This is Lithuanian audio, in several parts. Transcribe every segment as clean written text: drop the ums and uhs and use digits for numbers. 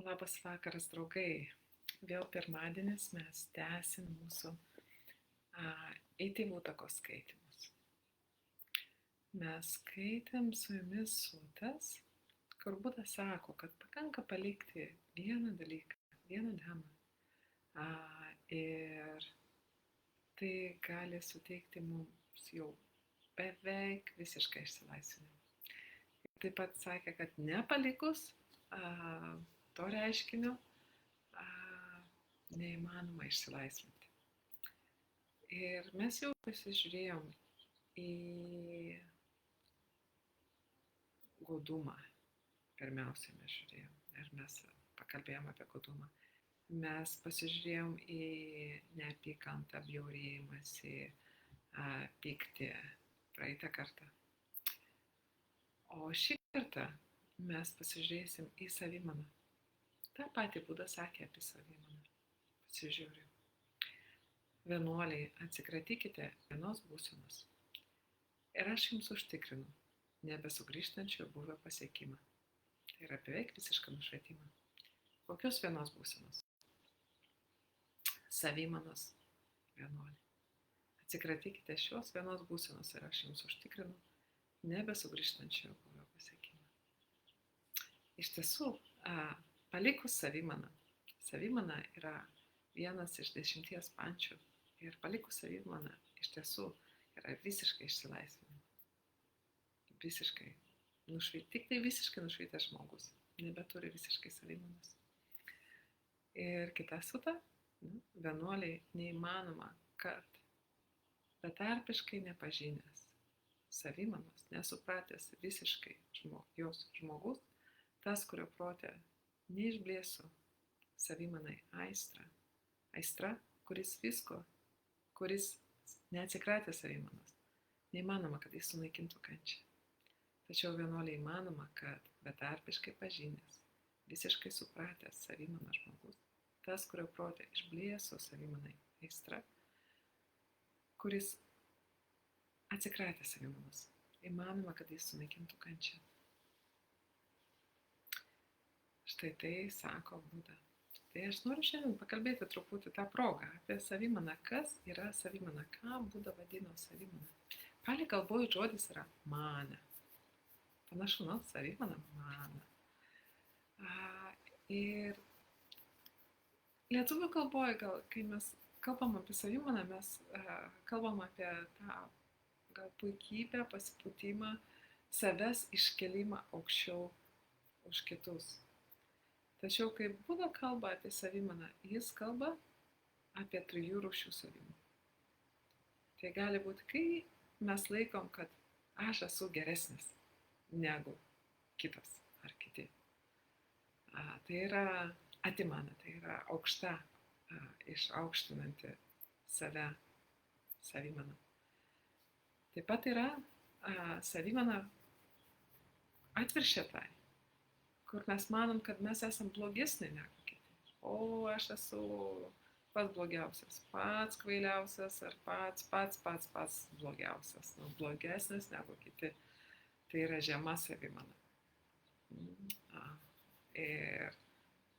Labas vakaras, draugai. Vėl pirmadienis mes tęsim mūsų įtėvų takos skaitimus. Mes skaitėm su jumis sutas, kur Buda sako, kad pakanka palikti vieną dalyką, vieną dhamą. Ir tai gali suteikti mums jau beveik visišką išsilaisvinimą. Taip pat sakė, kad nepalikus to reiškinio neįmanoma išsilaisvinti. Ir mes jau pasižiūrėjom į godumą. Pirmiausia, mes žiūrėjom ir mes pakalbėjom apie godumą. Mes pasižiūrėjom į neapykantą, bjaurėjimąsi, pyktį praeitą kartą. O šį kartą mes pasižiūrėsim į savimaną. Ta pati Buda sakė apie savimaną. Pasižiūrėjau. Vienuoliai, atsikratykite vienos būsenos. Ir aš jums užtikrinu nebesugrįžtančio buvę pasiekimą. Tai yra beveik visišką nušvietimą. Kokios vienos būsenos? Savimanos vienuoliai. Atsikratykite šios vienos būsenos ir aš jums užtikrinu nebesugrįžtančio buvę pasiekimą. Iš tiesų, palikus savimaną. Savimana yra vienas iš 10 pančių ir palikus savimaną iš tiesų yra visiškai išsilaisvinimo. Visiškai tik tai visiškai nušvitęs žmogus, nebeturi visiškai savimanos. Ir kita suta, vienuoliai neįmanoma, kad betarpiškai nepažinęs savimanos, nesupratęs visiškai jos žmogus, tas, kurio prote neišblėso savimanai aistra, kuris neatsikratė savimanos, neįmanoma, kad jis sunaikintų kančią. Tačiau vienuoliai įmanoma, kad betarpiškai pažinęs, visiškai supratęs savimaną žmogus, tas, kurio prote išblėso savimanai aistra, kuris atsikratė savimanos, įmanoma, kad jis sunaikintų kančią. Štai tai sako Buda. Tai aš noriu šiandien pakalbėti truputį tą progą apie savimaną. Kas yra savimana? Ką Buda vadino savimana? Pali kalboj žodis yra mana. Panašu, savimana, mana. Ir lietuvių kalboje, kai mes kalbam apie savimaną, mes kalbam apie tą gal puikybę, pasipūtimą, savęs iškelimą aukščiau už kitus. Tačiau, kai Buda kalba apie savimaną, jis kalba apie 3 rūšių savimaną. Tai gali būti, kai mes laikom, kad aš esu geresnis negu kitas ar kiti. Tai yra atimana, tai yra aukšta, išaukštinanti save savimana. Taip pat yra savimana atvirkščia tai, kur mes manom, kad mes esam blogesni negu kiti. O, aš esu pats blogiausias, pats kvailiausias ar pats blogiausias, blogesnis negu kiti. Tai yra žema savimana. Ir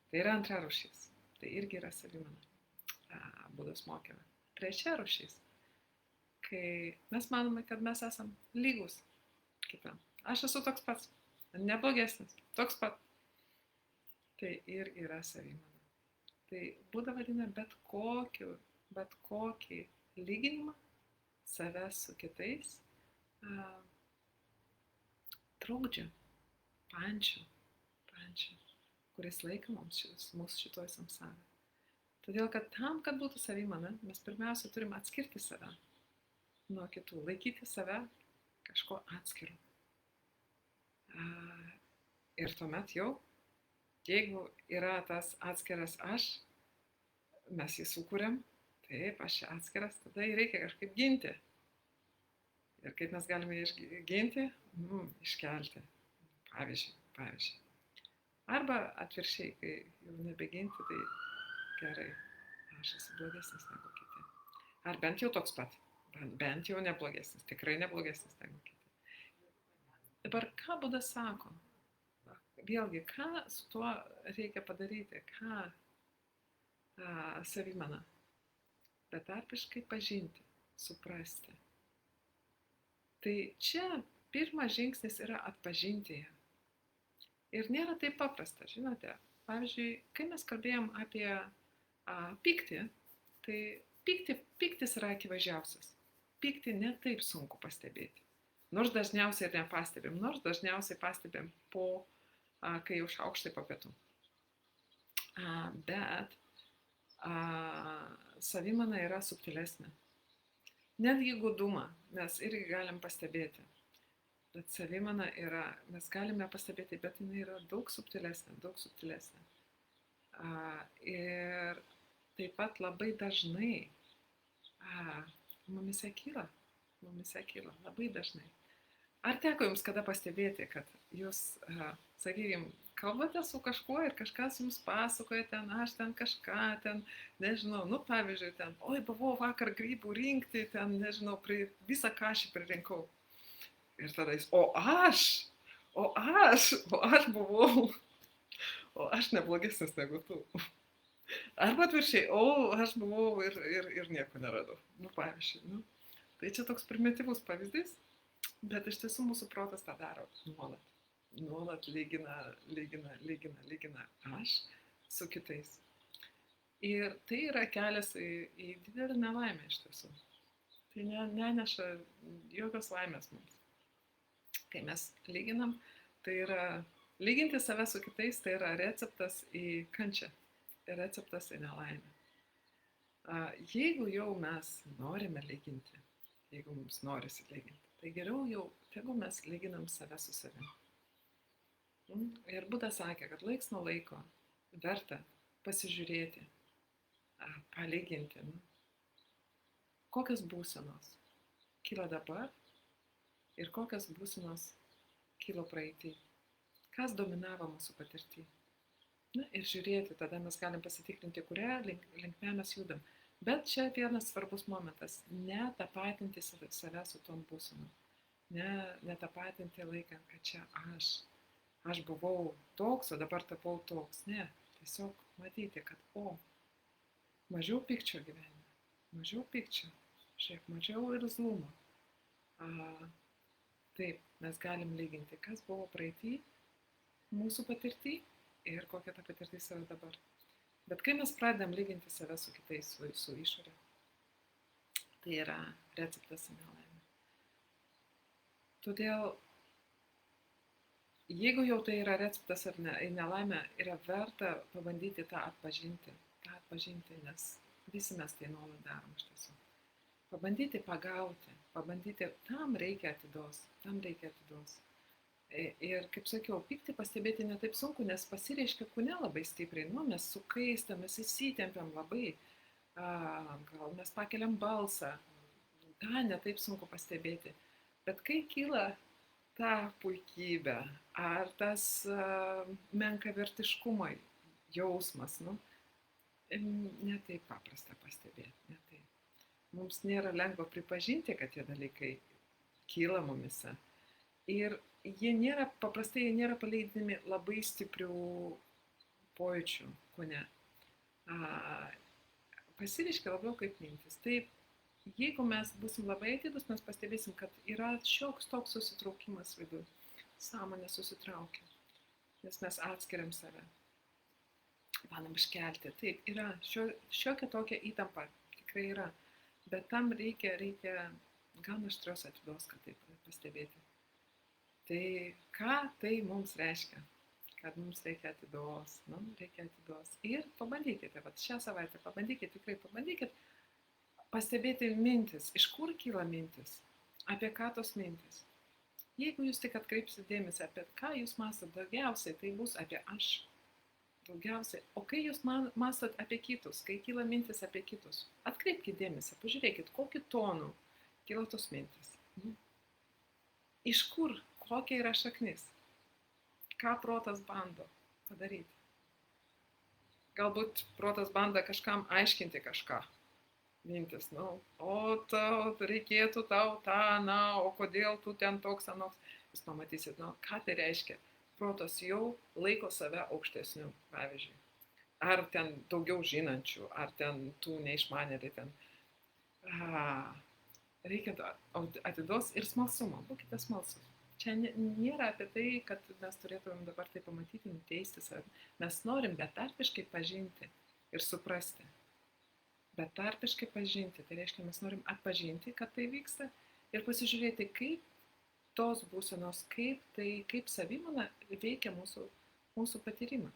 tai yra antra rūšis. Tai irgi yra savimana. Budos mokyme. Trečia rūšis. Kai mes manome, kad mes esam lygus kitam. Aš esu toks pats, neblogesnis, toks pat. Tai ir yra savimana. Tai Buda vadina bet kokį lyginimą savęs su kitais trukdžiu, pančiu, kuris laiko mūsų šitoj samsarai. Todėl, kad tam, kad būtų savimana, mes pirmiausia turime atskirti save nuo kitų, laikyti save kažko atskiru. Ir tuomet jau, jeigu yra tas atskiras aš, mes jį sukūrėm, taip, aš čia atskiras, tada jį reikia kažkaip ginti. Ir kaip mes galime ginti? Iškelti. Pavyzdžiui. Arba atvirkščiai, kai jau nebeginti, tai gerai, aš esu blogesnis negu kiti. Ar bent jau toks pat. Bent jau neblogesnis, tikrai neblogesnis negu kiti. Dabar ką Buda sako? vėlgi, ką su tuo reikia padaryti, ką savimana, betarpiškai pažinti, suprasti. Tai čia pirmas žingsnis yra atpažinti ją. Ir nėra taip paprasta, žinote. Pavyzdžiui, kai mes kalbėjom apie pyktį, tai pyktis yra akivaizdžiausias. Pyktį ne taip sunku pastebėti. Nors dažniausiai ir nepastebėm, nors dažniausiai pastebėm kai jau šaukštai po pietų. Bet savimana yra subtilesnė. Netgi godumą mes irgi galim pastebėti. Bet savimana yra, mes galime pastebėti, bet jinai yra daug subtilesnė, daug subtilesnė. Ir taip pat labai dažnai mumise kyla, labai dažnai. Ar teko jums kada pastebėti, kad jūs, sakykime, kalbate su kažkuo ir kažkas jums pasakoja ten, aš ten kažką, ten, nežinau, nu pavyzdžiui, ten, oi, buvau vakar grybų rinkti, ten, nežinau, visą kašį pririnkau. Ir tada jis, o aš buvau, o aš neblogesnis negu tu. Arba atvirkščiai, aš buvau ir nieko neradau. Nu, pavyzdžiui, nu. Tai čia toks primityvus pavyzdys, bet iš tiesų mūsų protas tą daro nuolat. Nuolat lygina aš su kitais. Ir tai yra kelias į didelį nelaimę iš tiesų. Tai neneša jokios laimės mums. Kai mes lyginam, tai yra lyginti save su kitais, tai yra receptas į kančią, receptas į nelaimę. Jeigu jau mes norime lyginti, jeigu mums norisi lyginti, tai geriau jau, tegu mes lyginam save su savimi. Ir Buda sakė, kad laiks nuo laiko verta pasižiūrėti, palyginti, kokios būsenos kyla dabar ir kokios būsenos kilo praeitį, kas dominavo mūsų patirtį. Ir žiūrėti, tada mes galim pasitikrinti, kurią linkme mes judam. Bet čia vienas svarbus momentas, netapatinti save su tom būsenom, netapatinti laikant, kad čia aš buvau toks, o dabar tapau toks. Ne, tiesiog matyti, kad mažiau pykčio gyvenime, mažiau pykčio, šiek mažiau irzlumo. Taip, mes galim lyginti, kas buvo praeitį, mūsų patirtį ir kokia ta patirtis yra dabar. Bet kai mes pradedam lyginti save su kitais, su išorė, tai yra receptas į nelaimę. Todėl, jeigu jau tai yra receptas į nelaimę, yra verta pabandyti tą atpažinti, nes visi mes tai nuolat darom iš tiesų. Pabandyti pagauti, tam reikia atidos. Ir kaip sakiau, pyktį pastebėti ne taip sunku, nes pasireiškia kūne labai stipriai, mes sukaistam, mes įsitempiam labai, gal mes pakeliam balsą, ne taip sunku pastebėti. Bet kai kyla ta puikybė, ar tas menkavertiškumo jausmas, ne taip paprasta pastebėti, ne taip. Mums nėra lengva pripažinti, kad tie dalykai kyla mumise. Ir paprastai jie nėra paleidami labai stiprių pojūčių kūne. Pasireiškia labiau kaip mintis. Taip, jeigu mes būsim labai atidus, mes pastebėsim, kad yra šioks toks susitraukimas viduje. Sąmonė susitraukia, nes mes atskiriam save. Bandom iškelti. Taip, yra šiokia tokia įtampa, tikrai yra. Bet tam reikia gan aštrios atidos, kad taip pastebėti. Tai ką tai mums reiškia? Kad mums reikia atidos, Ir pabandykite, šią savaitę tikrai pabandykite pastebėti mintis, iš kur kyla mintis, apie ką tos mintis. Jeigu jūs tik atkreipsite dėmesį, apie ką jūs mąstate, daugiausiai tai bus apie aš. Daugiausiai. O kai jūs mąstat apie kitus, kai kyla mintis apie kitus, atkreipkite dėmesį, pažiūrėkit, kokiu tonu kyla tos mintis. Iš kur, kokia yra šaknis, ką protas bando padaryti. Galbūt protas bando kažkam aiškinti kažką. Mintis, reikėtų tau tą, o kodėl tu ten toks anoks. Jūs pamatysit, ką tai reiškia. protas jau laiko save aukštesniu, pavyzdžiui. Ar ten daugiau žinančių, ar ten tų neišmanėliai ten. Reikia atiduos ir smalsumą, būkite smalsus. Čia nėra apie tai, kad mes turėtumėm dabar tai pamatyti, nuteisti save. Mes norim betarpiškai pažinti ir suprasti. Betarpiškai pažinti, tai reiškia, mes norim atpažinti, kad tai vyksta ir pasižiūrėti, kaip tos būsenos, kaip savimona veikia mūsų patyrimą.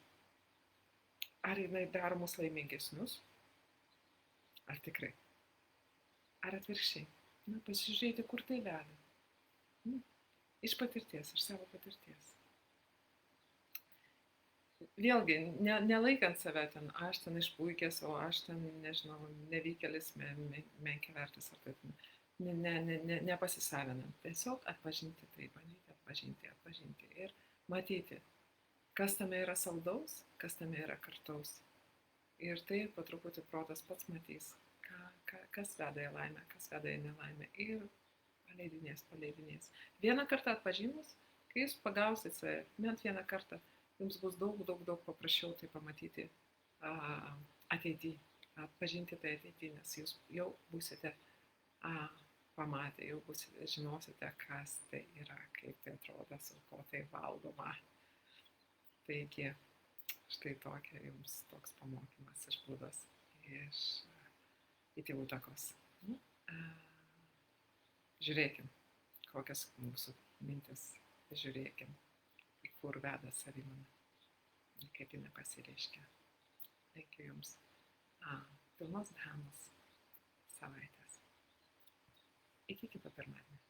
Ar jinai daro mus laimingesnius? Ar tikrai? Ar atvirkščiai? Na, pasižiūrėti, kur tai veda. Iš patirties, iš savo patirties. Vėlgi, nelaikant save ten, aš ten išpuikęs, o aš ten, nežinau, nevykėlis, menkiavertis ar taip, nepasisavinant. Tiesiog atpažinti tai, bandyti atpažinti ir matyti, kas tame yra saldaus, kas tame yra kartaus. Ir tai po truputį protas pats matys, kas veda į laimę, kas veda į nelaimę. Ir paleidinės. Vieną kartą atpažinus, kai jūs pagausit save, bent vieną kartą, jums bus daug paprasčiau tai pamatyti ateityje, atpažinti tai ateityje, nes jūs jau būsite pamatę, jau žinosite, kas tai yra, kaip tai atrodo, su ko tai valgoma. Taigi, štai tokia jums toks pamokymas iš Budos, iš tėvų takos. Žiūrėkim, kokias mūsų mintis, žiūrėkim, į kur veda savimana, kaip jinai pasireiškia. Linkiu jums pilnos dhamos savaitės. Iki kito pirmadienio.